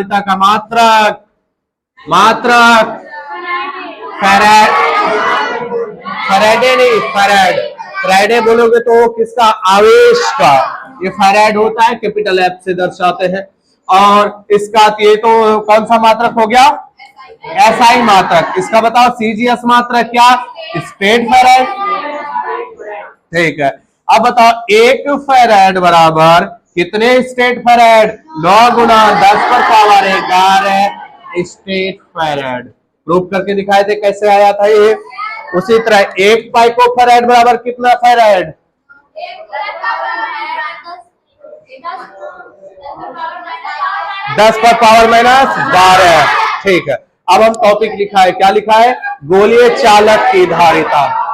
का मात्रक farad, Faraday नहीं फैराड, फैराडे बोलोगे तो किसका, आवेश का। ये फैराड होता है, कैपिटल एफ से दर्शाते हैं। और इसका ये तो कौन सा मात्रक हो गया, एसआई मात्रक। इसका बताओ सीजीएस मात्रक क्या, स्टेट फैराड। ठीक है, अब बताओ 1 फैराड बराबर कितने स्टेट फैराड, 9 गुना 10 पर पावर 11 स्टेट फैराड। प्रूव करके दिखाए थे कैसे आया था ये। उसी तरह 1 पाइको फैराड बराबर कितना फैराड, 10 पर पावर -12। ठीक है, अब हम टॉपिक लिखा है, क्या लिखा है, गोलीय चालक की धारिता।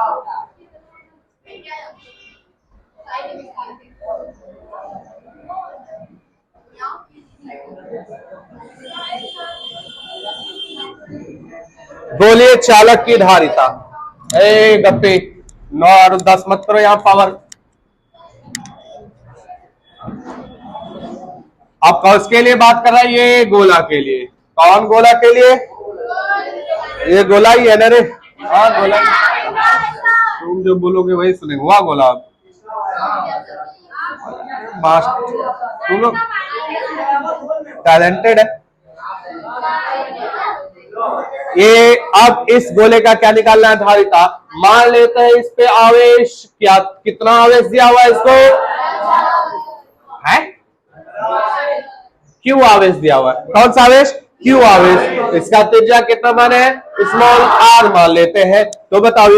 गोलीय चालक की धारिता। ए गप्पे 9 और 10 मत करो यहां पावर। अब किसके लिए बात कर रहा है, ये गोला के लिए। कौन गोला के लिए, ये गोला ही है ना रे। हाँ गोला, तुम जो बोलोगे वही सुनेंगे। हुआ गोला, तुम लोग टैलेंटेड है। ये अब इस गोले का क्या निकालना है, धारिता। मान लेते हैं इस पे आवेश, क्या कितना आवेश दिया हुआ है इसको, है क्यू आवेश दिया हुआ है। कौन सा आवेश, क्यू आवेश। इसका त्रिज्या कितना मान है, स्मॉल आर मान लेते हैं। तो बताओ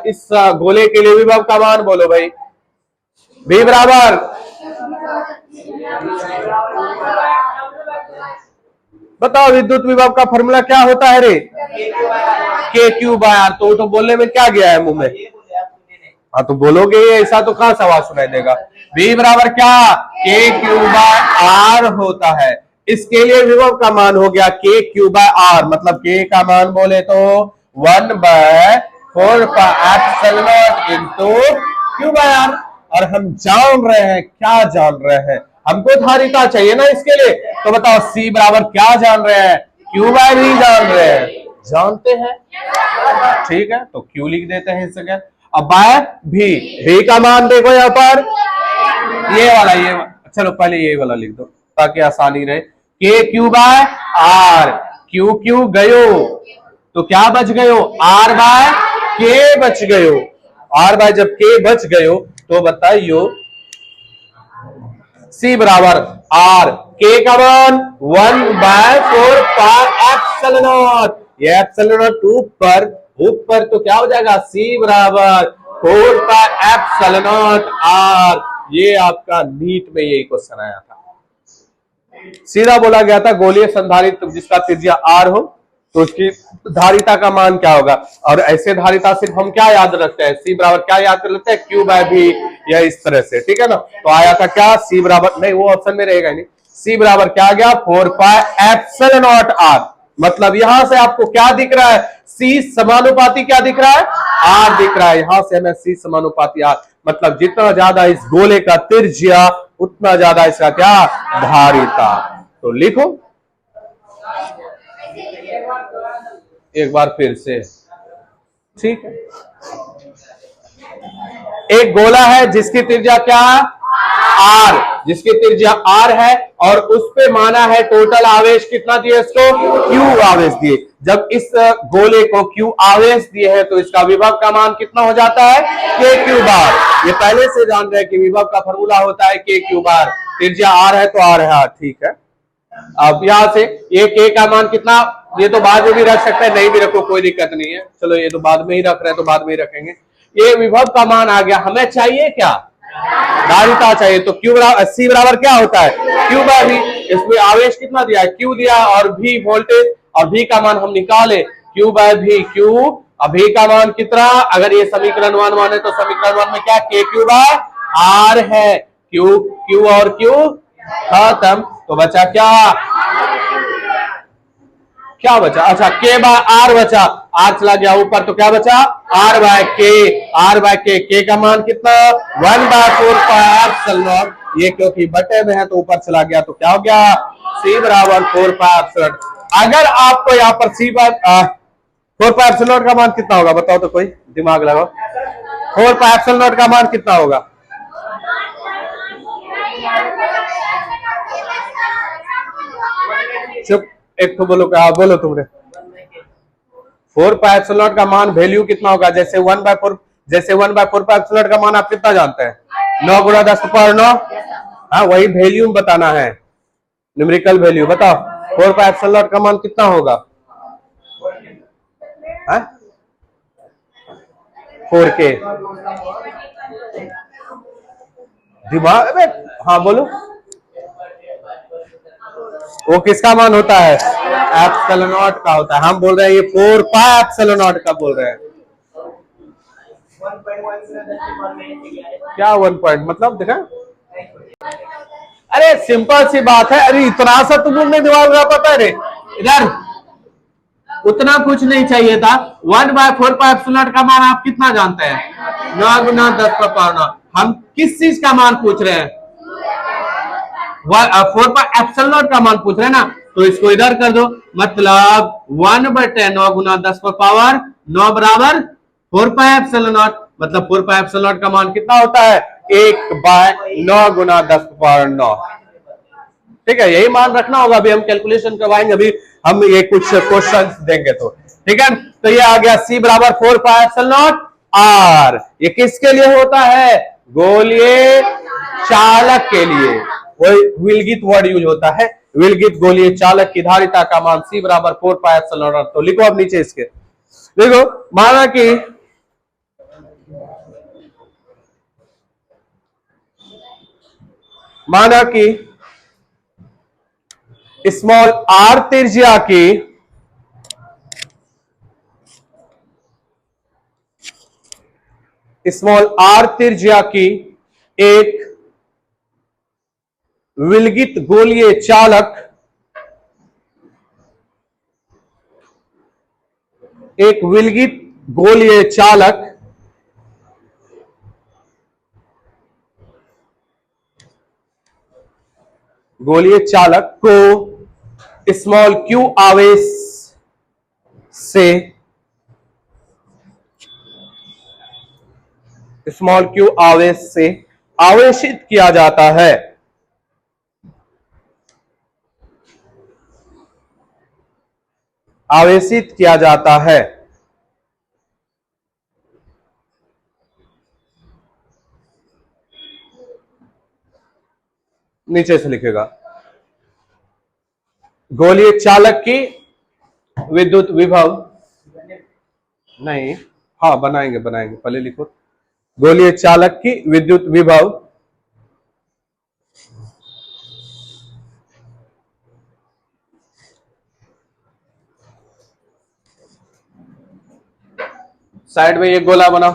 इस गोले के लिए विभव का मान बोलो भाई। V बराबर, बताओ विद्युत विभव का फॉर्मूला क्या होता है रे, के क्यू बाय आर। तो बोलने में क्या गया है मुंह में, हाँ तो बोलोगे ऐसा तो कहां सवाल सुनाई देगा। V बराबर क्या, के क्यू बाय आर होता है। इसके लिए विभव का मान हो गया के क्यू बाय आर, मतलब के का मान बोले तो 1/4 इंटू क्यू बाय आर। और हम जान रहे हैं, क्या जान रहे हैं, हमको धारिता चाहिए ना इसके लिए। तो बताओ C बराबर क्या जान रहे हैं, क्यू बाय भी जान रहे हैं, जानते हैं। ठीक है, तो क्यू लिख देते हैं इस जगह। अब बाय भी का मान देखो यहां पर, ये वाला, ये चलो पहले ये वाला लिख दो ताकि आसानी रहे। K Q by R, Q Q गयो तो क्या बच गयो, आर बाय के बच गयो। आर बाय जब के बच गयो तो बताइयो C बराबर आर, के का मान 1/4 पाई एप्सिलॉन नॉट। ये एप्सिलॉन नॉट ऊपर तो क्या हो जाएगा, C बराबर 4 पाई एप्सिलॉन नॉट आर। ये आपका नीट में यही क्वेश्चन आया था। सीधा बोला गया था गोलीय संधारित्र जिसका त्रिज्या R हो तो उसकी धारिता का मान क्या होगा। और ऐसे धारिता सिर्फ हम क्या याद रखते हैं, C बराबर क्या याद कर लेते हैं, Q बाय V, या इस तरह से। ठीक है ना, तो आया था क्या, C बराबर, नहीं वो ऑप्शन में रहेगा नहीं। C बराबर क्या आ गया, 4 पाई एप्सिलॉन नॉट R। मतलब यहां से आपको क्या दिख रहा है, C समानुपाती क्या दिख रहा है, R दिख रहा है। यहां से हमें C समानुपाती R, मतलब जितना ज्यादा इस गोले का त्रिज्या उतना ज्यादा इसका क्या, धारिता। तो लिखो एक बार फिर से। ठीक है, एक गोला है जिसकी त्रिज्या क्या, R, जिसकी त्रिज्या R है और उस पे माना है टोटल आवेश कितना दिए इसको, Q आवेश दिए। जब इस गोले को Q आवेश दिए है तो इसका विभव का मान कितना हो जाता है, के क्यू बार। ये पहले से जान रहे हैं कि विभव का फॉर्मूला होता है के क्यू बार। त्रिज्या R है तो R है R। ठीक है, अब यहां से ये के का मान कितना, ये तो बाद में भी रख सकते हैं, नहीं भी रखो कोई दिक्कत नहीं है। चलो ये तो बाद में ही रख रहे हैं तो बाद में ही रखेंगे। ये विभव का मान आ गया, हमें चाहिए क्या, धारिता चाहिए। तो Q बराबर, C बराबर क्या होता है, Q बाय V। इसमें आवेश कितना दिया है, Q दिया, और V वोल्टेज, और V का मान हम निकाले Q बाय V। Q, अब V का मान कितना, अगर ये समीकरण 1 माने तो समीकरण 1 में क्या, के क्यू बाय R है। Q और Q खत्म, तो बचा क्या, क्या बचा, अच्छा के बाय आर बचा, आर चला गया ऊपर तो क्या बचा, are by K. R by के का मान कितना, 1/4 पाई एप्सिलॉन नॉट। ये क्योंकि बटे में है तो ऊपर चला गया तो क्या हो गया, सी बराबर 4 पाई एप्सिलॉन। अगर आपको यहाँ पर सी बार 4 पाई एप्सिलॉन का मान कितना होगा बताओ तो, कोई दिमाग लगाओ। 4 पाई एप्सिलॉन का मान कितना होगा? चुप, एक तो बोलो, क्या बोलो तुमने? 4 पाई एप्सिलॉन का मान वैल्यू कितना होगा? जैसे 1/4, जैसे 1/4 पाई एप्सिलॉन का मान आप कितना जानते हैं? 9 गुणा 10⁹9। हाँ, वही वैल्यू बताना है, न्यूमेरिकल वैल्यू बताओ। 4 पाई एप्सिलॉन का मान कितना होगा? 4K। दिमाग में, हाँ बोलो। वो किसका मान होता है? एप्सिलॉन नॉट का होता है। हम बोल रहे हैं ये 4 पाई एप्सिलॉन नॉट का बोल रहे हैं। क्या 1 पॉइंट मतलब देखा? अरे सिंपल सी बात है। अरे इतना सा तुमने दिमाग लगा पता है रे, इधर उतना कुछ नहीं चाहिए था। 1/4 पाई एप्सिलॉन का मान आप कितना जानते हैं? 9 गुना 10⁹9। हम किस चीज का मान पूछ रहे हैं? 4 पाई एप्सिलॉन का मान पूछ रहे हैं ना, तो इसको इधर कर दो। मतलब 1/9 गुना 10⁻9 बराबर 4 पाई एप्सिलॉन। मतलब 4 पाई एप्सिलॉन का मान कितना होता है? 1/9 गुना 10⁻9। ठीक है, यही मान रखना होगा। अभी हम कैलकुलेशन करवाएंगे, अभी हम ये कुछ क्वेश्चंस देंगे तो। ठीक है, तो ये आ गया सी बराबर 4 पाई एप्सिलॉन आर। ये किसके लिए होता है? गोलीय चालक के लिए। वही विलगित वर्ड यूज होता है। विलगित गोलीय चालक की धारिता का मान सी बराबर 4 पाई एप्सिलॉन आर। तो लिखो अब नीचे इसके, देखो माना कि स्मॉल आर त्रिज्या की एक विलगित गोलीय चालक को स्मॉल क्यू आवेश से आवेशित किया जाता है। नीचे से लिखेगा, गोलीय चालक की विद्युत विभव, नहीं, हाँ बनाएंगे पहले लिखो। गोलीय चालक की विद्युत विभव साइड में ये गोला बनाओ।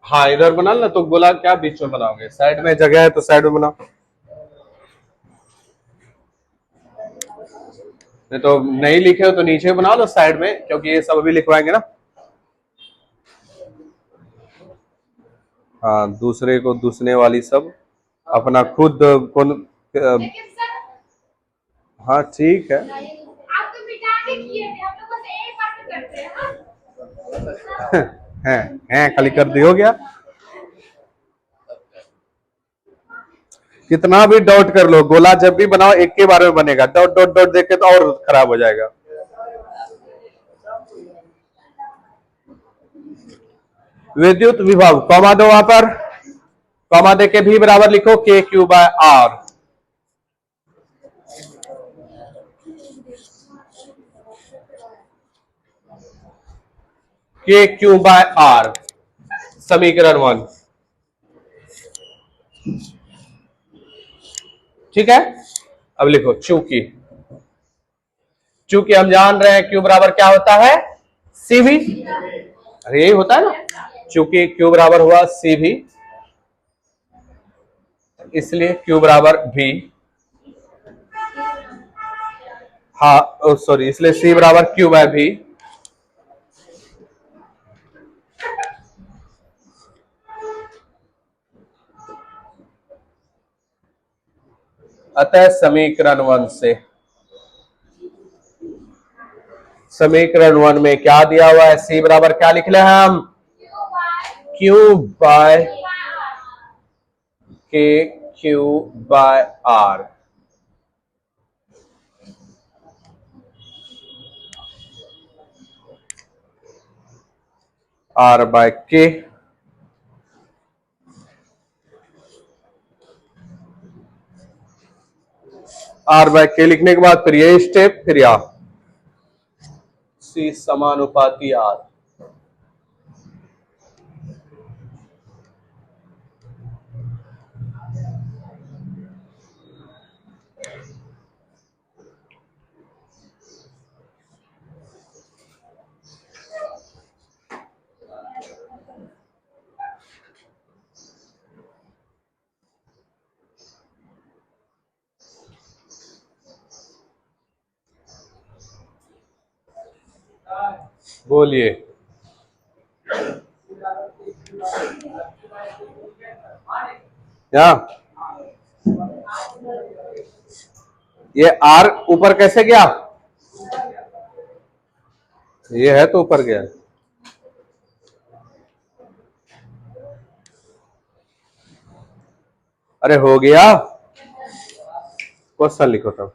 हाँ इधर बना ना, तो गोला क्या बीच में बनाओगे? साइड में जगह है तो साइड में बनाओ। नहीं तो नहीं लिखे हो तो नीचे बना लो साइड में, क्योंकि ये सब अभी लिखवाएंगे ना। हाँ, दूसरे को दूसने वाली सब अपना खुद कौन। हाँ ठीक है। आप तो मिटा के किए थे, हम लोग बस एक बार में करते हैं। हैं खाली कर दी, हो गया। कितना भी डॉट कर लो, गोला जब भी बनाओ एक के बारे में बनेगा। डॉट डॉट डॉट देख के तो और खराब हो जाएगा। विद्युत विभव कॉमा दो, वहां पर कॉमा दे के भी बराबर लिखो KQ/R। KQ/R समीकरण 1। ठीक है, अब लिखो चूंकि हम जान रहे हैं Q बराबर क्या होता है? CV। अरे यही होता है ना, चूंकि Q बराबर हुआ CV, इसलिए Q बराबर V। हाँ सॉरी, इसलिए C बराबर Q/V। अतः समीकरण 1 से, समीकरण 1 में क्या दिया हुआ है, सी बराबर क्या लिख ले हम, Q by K Q by R. R by K, R by K लिखने के बाद फिर ये स्टेप, फिर या सी समानुपाती आर। बोलिए, या ये आर ऊपर कैसे गया, ये है तो ऊपर गया। अरे हो गया, क्वेश्चन लिखो तब।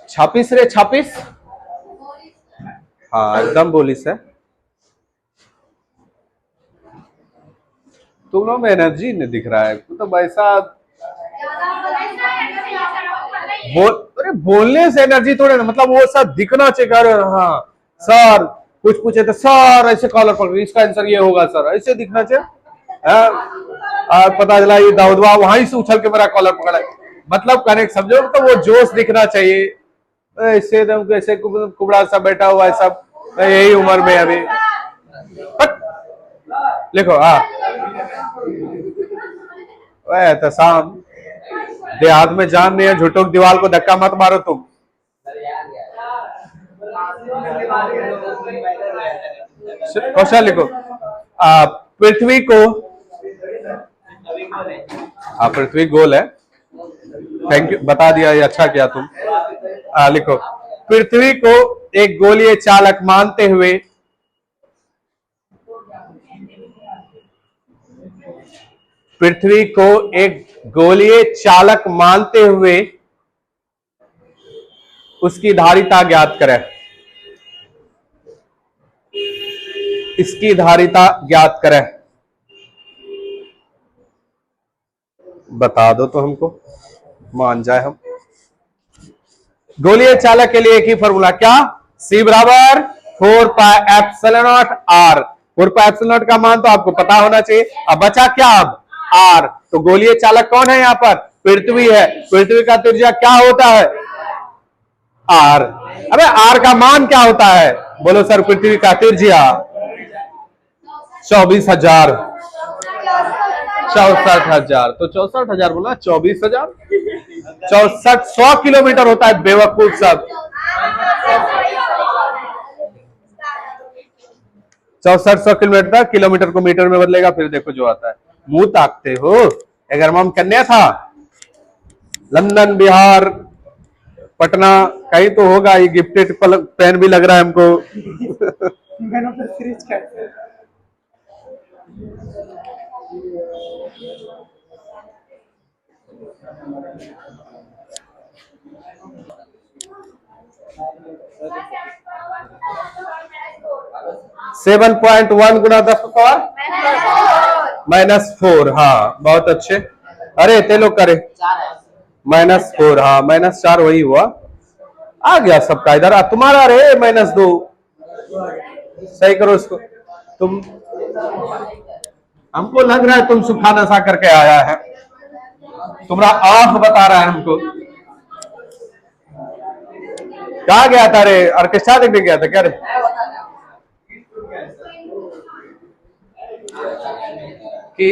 छापीस रे छापीस, हाँ एकदम बोलिस है। तुम लोग में एनर्जी नहीं दिख रहा है तो वैसा अरे बोलने से एनर्जी थोड़े, मतलब वो सब दिखना चाहिए। हाँ सर कुछ पूछे तो सर ऐसे कॉलर पकड़, इसका आंसर ये होगा सर, ऐसे दिखना चाहिए। पता चला ये दाऊदवा वहां से उछल के मेरा कॉलर पकड़ा, मतलब कनेक्ट समझो, तो वो जोश दिखना चाहिए। ऐसे एकदम ऐसे कुबड़ा सा बैठा हुआ है सब, यही उम्र में अभी लिखो। हाँ वह तो शाम देहात में जान नहीं है, झूठों दीवार को धक्का मत मारो तुम। क्वेश्चन लिखो, पृथ्वी को, पृथ्वी गोल है, थैंक यू बता दिया, ये अच्छा किया तुम। लिखो, पृथ्वी को एक गोलीय चालक मानते हुए पृथ्वी को एक गोलीय चालक मानते हुए उसकी धारिता ज्ञात करें। इसकी धारिता ज्ञात करें, बता दो तो हमको, मान जाए हम। गोलीय चालक के लिए एक ही फॉर्मूला, क्या, C बराबर 4 pi epsilon not R। 4 pi epsilon not का मान तो आपको पता होना चाहिए। अब बचा क्या, अब R। तो गोलीय चालक कौन है, यहां पर पृथ्वी है। पृथ्वी का त्रिज्या क्या होता है, R। अबे R का मान क्या होता है, बोलो सर, पृथ्वी का त्रिज्या 24,000, 64,000, तो 64,000 बोला, 24,000, 6400 किलोमीटर होता है बेवकूफ सब। 6400 किलोमीटर, किलोमीटर को मीटर में बदलेगा, फिर देखो जो आता है। मुंह ताकते हो, अगर हम कन्या था, लंदन, बिहार, पटना कहीं तो होगा। ये गिफ्टेड पेन भी लग रहा है हमको। 7.1 गुना 10 पावर -4। हाँ बहुत अच्छे, अरे ते लोग करे -4, हाँ -4 वही हुआ, आ गया सबका इधर। तुम्हारा रे -2, सही करो इसको तुम। हमको लग रहा है तुम सुखा नशा करके आया है, तुम्हारा आंख बता रहा है हमको। कहा गया था रे, ऑर्केस्ट्रा देखने गया था क्या रे? कि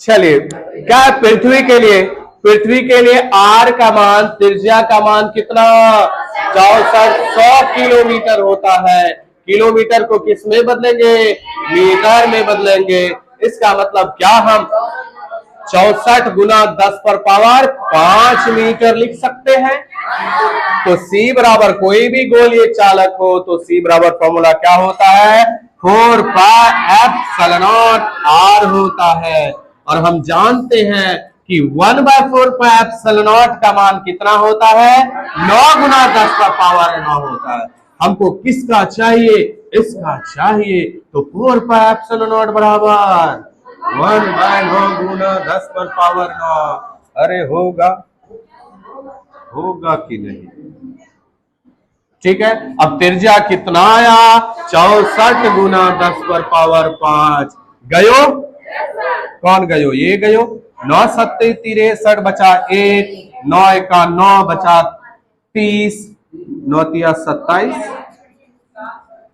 चलिए, क्या पृथ्वी के लिए, पृथ्वी के लिए आर का मान, त्रिज्या का मान कितना? 6400 किलोमीटर होता है। किलोमीटर को किस में बदलेंगे? मीटर में बदलेंगे। इसका मतलब क्या हम 64 गुना 10 पर पावर 5 मीटर लिख सकते हैं। तो C बराबर कोई भी गोलीय चालक हो तो C बराबर फॉर्मूला क्या होता है? 4 पाई एप्सिलॉन नॉट R होता है। और हम जानते हैं कि 1/4 पाई एप्सिलॉन नॉट का मान कितना होता है? 9 गुना 10 पर पावर 9 होता है। हमको किसका चाहिए? इसका चाहिए। तो 4 पाई एप्सिलॉन नॉट बराबर 1/9 गुना 10 पर पावर 9। अरे होगा कि नहीं? ठीक है। अब त्रिज्या कितना आया? 64 गुना 10 पर पावर 5। गयो? कौन गयो? ये गयो। 9 सत्ते 63 बचा 1, 9 एका 9 बचा 30, 9 तिया 27,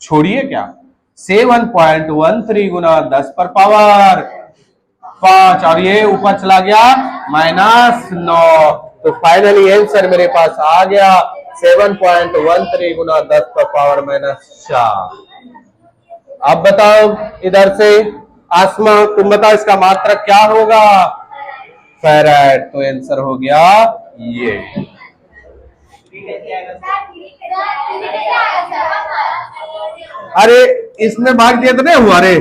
छोड़िए क्या? 7.13 गुना 10 पर पावर 5 और ये ऊपर चला गया -9। तो फाइनली आंसर मेरे पास आ गया 7.13 गुना 10 पर पावर -4। अब बताओ इधर से आसमा, तुम बताओ इसका मात्रक क्या होगा? फैराड। तो आंसर हो गया ये। अरे इसमें भाग दिया तो नहीं हुआ रे?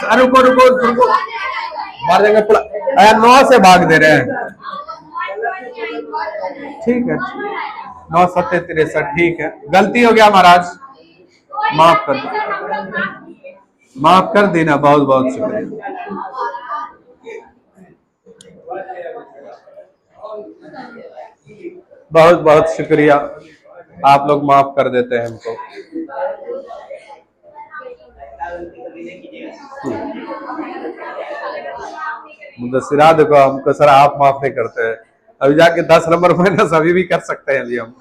अरे रुको रुको रुको, मार देंगे पूरा। 9 से भाग दे रहे हैं। ठीक है, 9 सत्ते 63। ठीक है, गलती हो गया महाराज, माफ कर दो, माफ कर देना। बहुत बहुत शुक्रिया। बहुत बहुत शुक्रिया, आप लोग माफ कर देते हैं हमको। मुदस्सिरा देखो, हमको सर आप माफ नहीं करते हैं। अभी जाके 10 नंबर माइनस अभी भी कर सकते हैं अभी हम।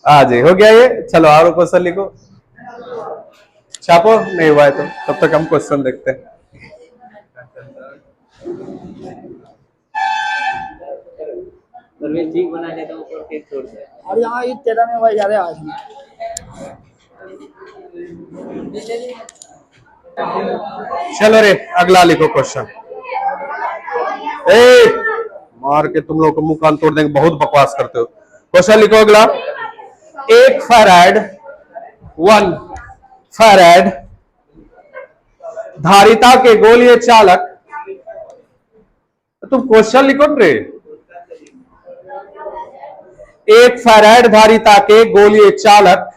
आज हो गया ये। चलो और क्वेश्चन लिखो, छापो। नहीं हुआ है तो तब तक हम क्वेश्चन देखते हैं। ठीक बना लेता हूँ और छोड़ दे। और यहाँ ईद तेरह में भाई ज्यादा आज चलो रे अगला लिखो क्वेश्चन। मार के तुम लोग को मुंह कान तोड़ देंगे, बहुत बकवास करते हो। क्वेश्चन लिखो अगला। 1 फैराड 1 फैराड धारिता के गोलीय चालक, तुम क्वेश्चन लिखो रे। 1 फैराड धारिता के गोलीय चालक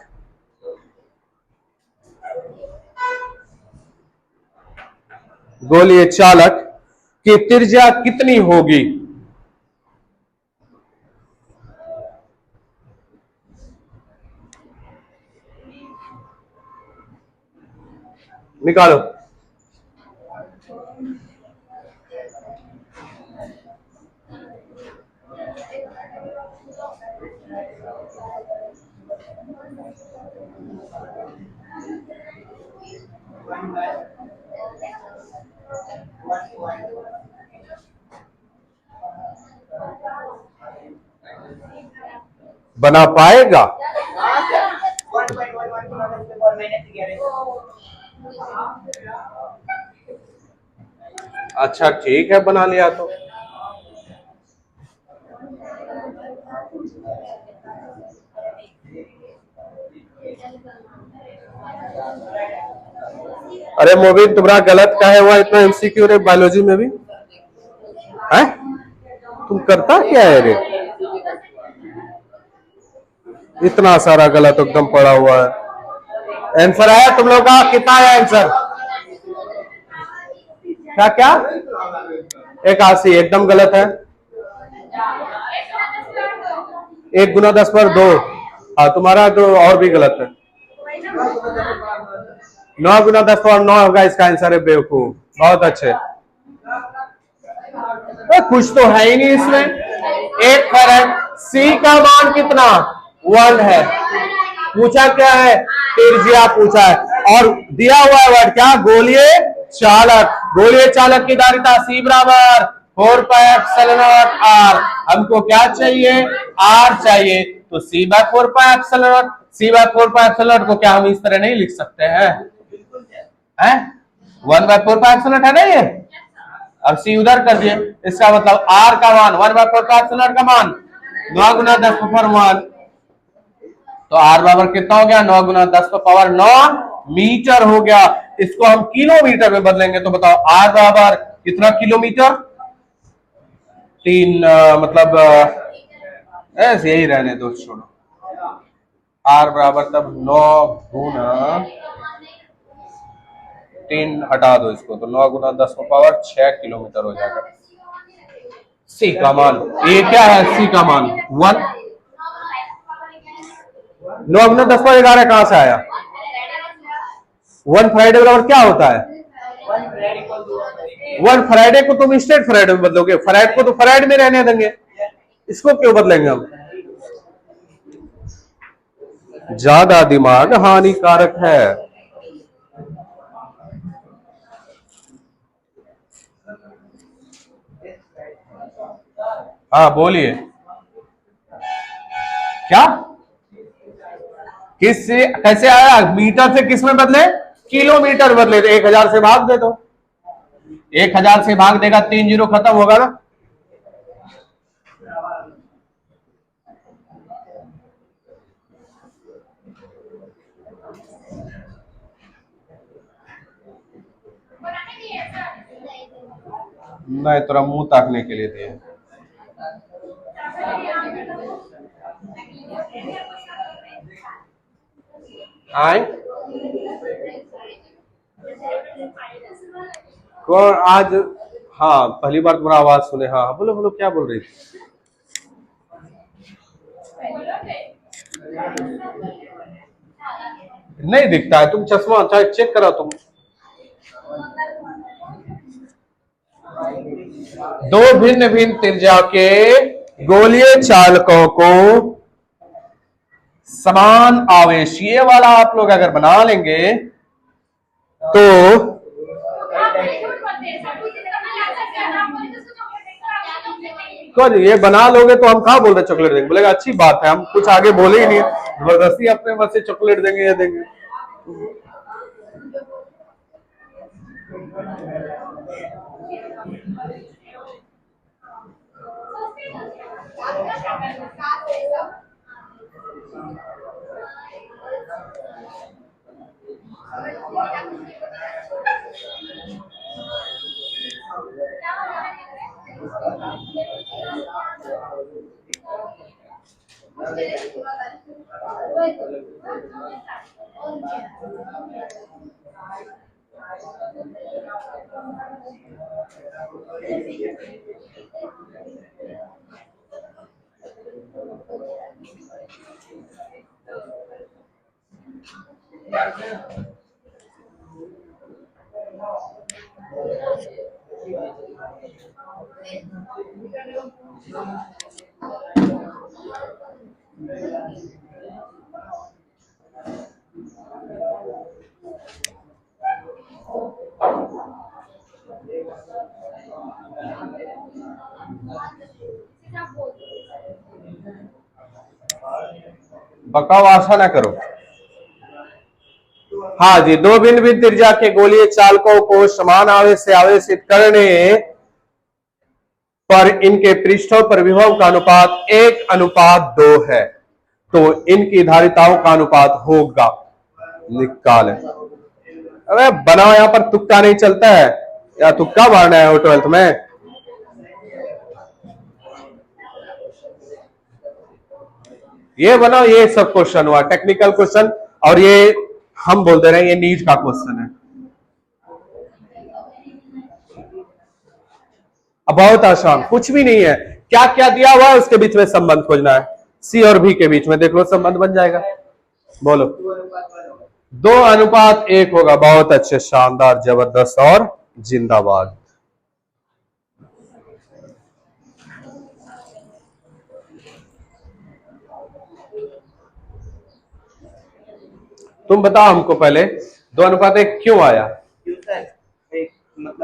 की त्रिज्या कितनी होगी? निकालो। बना पाएगा? अच्छा ठीक है, बना लिया तो। अरे मोबिन, तुम्हारा गलत का है हुआ इतना एमसीक्यू रे बायोलॉजी में भी है? तुम करता क्या है रे? इतना सारा गलत एकदम पड़ा हुआ है। आंसर है तुम लोग का कितना है आंसर? क्या क्या? 81। एकदम गलत है। 1 गुना 10 पर 2। हाँ, तुम्हारा तो और भी गलत है। 9 गुना 10 पर 9 होगा इसका आंसर है, बेवकूफ। बहुत अच्छे, कुछ तो है ही नहीं इसमें। 1 फैराड। सी का मान कितना? 1 है। पूछा क्या है? त्रिज्या पूछा है। और दिया हुआ है वर्ड क्या? गोलीय चालक, गोलीय चालक की धारिता C बराबर 4πε0r। हमको क्या चाहिए? R चाहिए। तो C/4πε0। C/4πε0 को क्या हम इस तरह नहीं लिख सकते हैं? 1/4πε0 है ना ये। अब C उधर कर दिए, इसका मतलब R का मान 1/4πε0 का मान 9 गुना 10⁻1। तो R बराबर कितना हो गया? 9 गुना 10⁻9 मीटर हो गया। इसको हम किलोमीटर में बदलेंगे तो बताओ R बराबर कितना किलोमीटर? 3 मतलब ऐसे यही रहने दो, छोड़ो। R बराबर तब 9 गुना 3 हटा दो इसको, तो 9 गुना 10⁻6 किलोमीटर हो जाएगा। C का मान ये क्या है? C का मान 1। 9 गुना 10⁻11 कहां से आया? 1 फ्राइडे बराबर क्या होता है? 1 फ्राइडे को तुम स्टेट फ्राइडे में बदलोगे, फ्राइडे को तो फ्राइडे में रहने देंगे, इसको क्यों बदलेंगे हम? ज्यादा दिमाग हानिकारक है। हाँ बोलिए, क्या किससे कैसे आया? मीटर से किस में बदले? किलोमीटर बदले। तो 1000 से भाग दे दो, 1000 से भाग देगा 3 जीरो खत्म होगा ना। नहीं, थोड़ा मुंह ताकने के लिए दिए। आए कौन आज? हाँ पहली बार तुम्हारा आवाज सुने। हाँ बोलो बोलो, क्या बोल रही थी? नहीं दिखता है, तुम चश्मा चाहे चेक करो तुम। दो भिन्न भिन्न त्रिज्या के गोलीय चालकों को समान आवेश, ये वाला आप लोग अगर बना लेंगे तो ये बना लोगे तो हम कहा बोल रहे चॉकलेट देंगे? बोलेगा अच्छी बात है, हम कुछ आगे बोले ही नहीं, जबरदस्ती अपने मन से चॉकलेट देंगे या देंगे। बकाव आशा ना करो। हाँ जी, दो भिन्न भिन्न त्रिज्या के गोलीय चालकों को समान आवेश से आवेशित करने पर इनके पृष्ठों पर विभव का अनुपात 1:2 है, तो इनकी धारिताओं का अनुपात होगा। निकाले। अबे बनाओ, यहां पर तुक्का नहीं चलता है, या तुक्का मारना है वो 12th में? ये बनाओ, ये सब क्वेश्चन हुआ टेक्निकल क्वेश्चन, और ये हम बोलते रहे ये नीट का क्वेश्चन है। अब बहुत आसान, कुछ भी नहीं है, क्या क्या दिया हुआ है उसके बीच में संबंध खोजना है। सी और बी के बीच में देख लो, संबंध बन जाएगा। बोलो 2:1 होगा। बहुत अच्छे, शानदार, जबरदस्त और जिंदाबाद। तुम बताओ हमको पहले 2:1 क्यों आया?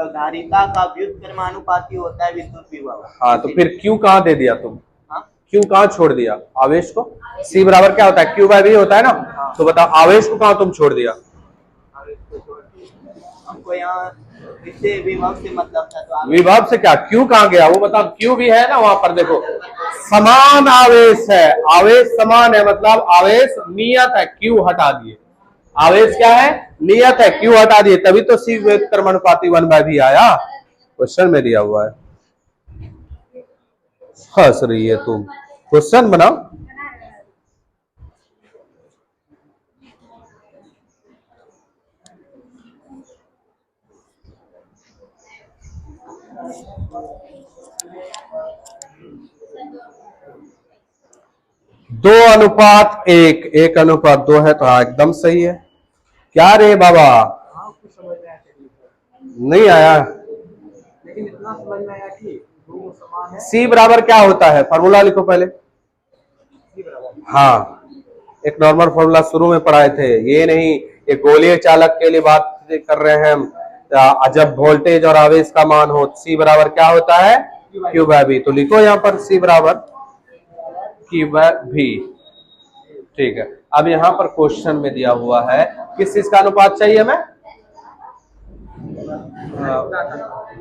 तो धारिता का व्युत्क्रमानुपाती होता है विद्युत विभव। हाँ, तो फिर क्यू कहाँ दे दिया तुम? हाँ? क्यू कहाँ छोड़ दिया आवेश को? सी बराबर क्या होता है? क्यू बाय वी होता है ना। तो बताओ आवेश को कहाँ तुम छोड़ दिया? हमको यहाँ इससे विभव से मतलब था, तो विभव से क्या? क्यू कहाँ गया वो बताओ। क्यू भी है ना वहां पर, देखो समान आवेश है, आवेश समान है, मतलब आवेश नियत है, क्यू हटा दिए। आवेश क्या है? नियत है, क्यू हटा दिए, तभी तो सी व्युत्क्रमानुपाती 1/v आया, क्वेश्चन में दिया हुआ है। हंस रही है तुम, क्वेश्चन बनाओ। दो अनुपात एक, 1:2 है, तो हाँ एकदम सही है। क्या रे बाबा, नहीं आया? लेकिन इतना समझ में आया कि दोनों समान है। सी बराबर क्या होता है? फॉर्मूला लिखो पहले। हाँ, एक नॉर्मल फॉर्मूला शुरू में पढ़ाए थे, ये नहीं, ये गोलीय चालक के लिए बात कर रहे हैं हम। जब वोल्टेज और आवेश का मान हो, सी बराबर क्या होता है? Q by V. तो लिखो यहाँ पर सी बराबर क्यू बाय वी। ठीक है, अब यहाँ पर क्वेश्चन में दिया हुआ है किस चीज का अनुपात चाहिए हमें?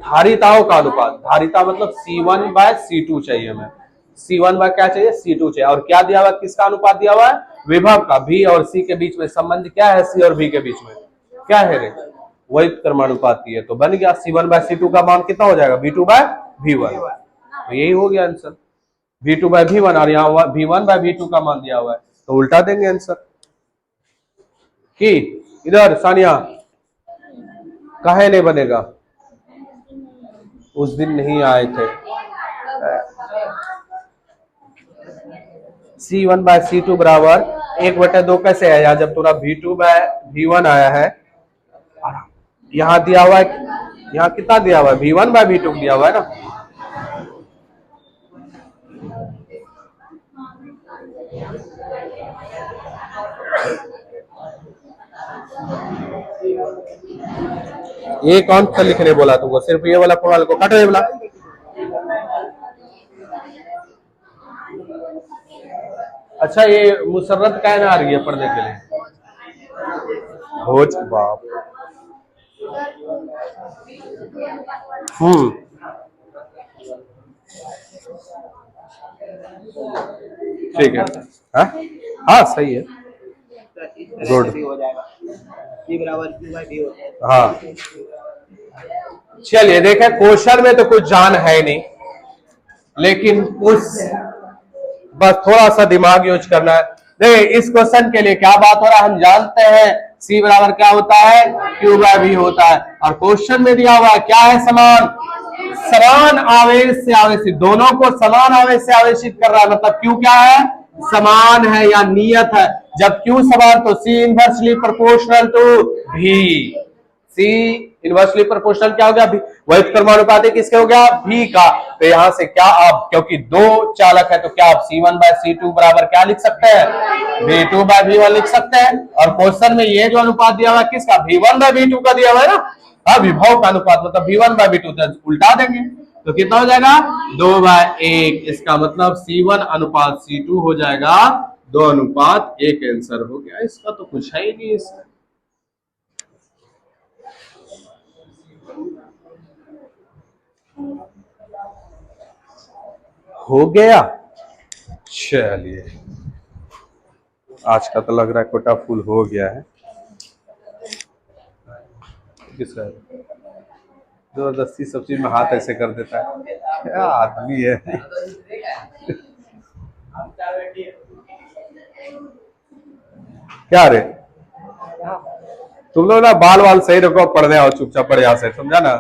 धारिताओं का अनुपात। धारिता मतलब C1/C2 चाहिए हमें। C1 बाय क्या चाहिए? C2 चाहिए। और क्या दिया हुआ है? किसका अनुपात दिया हुआ है? विभव का। V और C के बीच में संबंध क्या है? C और V के बीच में क्या है रे? व्युत्क्रमानुपाती है। तो बन गया C1/C2 का मान कितना हो जाएगा? V2/V1। तो यही हो गया आंसर, V2/V1। और यहाँ V1/V2 का मान दिया हुआ है, तो उल्टा देंगे आंसर। कि इधर सानिया काहे नहीं बनेगा? उस दिन नहीं आए थे। C1/C2 बराबर 1/2 कैसे आया? जब पूरा V2/V1 आया है, यहां दिया हुआ है, यहाँ कितना दिया हुआ है? V1/V2 दिया हुआ है ना। ये कौन सा लिखने बोला तुमको? सिर्फ ये वाला फॉर्मूला को काटो, ये वाला। अच्छा, ये मुसर्रत कहना आ रही है पढ़ने के लिए। भोज बाप। ठीक है, हाँ हाँ सही है, गुड। हो जाएगा C बराबर Q/V होता है। हाँ, चलिए देखें, क्वेश्चन में तो कुछ जान है नहीं, लेकिन उस बस थोड़ा सा दिमाग यूज करना है। देखिए इस क्वेश्चन के लिए क्या बात हो रहा है, हम जानते हैं C बराबर क्या होता है? Q/V होता है। और क्वेश्चन में दिया हुआ है क्या है? समान। समान आवेश से आवेशित, दोनों को समान आवेश से आवेशित कर रहा है, मतलब Q क्या है? समान है या नियत है। जब Q समान तो C inversely proportional to V। C inversely proportional क्या हो गया? व्युत्क्रमानुपाती किसके हो गया? V का। तो यहां से क्या आप, क्योंकि दो चालक है, तो क्या आप C1/C2 बराबर क्या लिख सकते हैं? V2/V1 लिख सकते हैं। और क्वेश्चन में ये जो अनुपात दिया हुआ है किसका? V1/V2 का दिया हुआ है ना। हाँ, विभव का अनुपात मतलब V1/V2, तो उल्टा देंगे तो कितना हो जाएगा? 2/1। इसका मतलब C1/C2 हो जाएगा 2/1 आंसर हो गया। इसका तो कुछ है ही नहीं इसमें। हो गया। चलिए, आज का तो लग रहा है कोटा फुल हो गया है। किसका? जबरदस्ती सब चीज में हाथ ऐसे कर देता है, क्या आदमी है। क्या रे, तुम लोग ना बाल वाल सही रखो, पढ़ने आओ चुपचाप, पढ़ यहाँ से, समझा ना।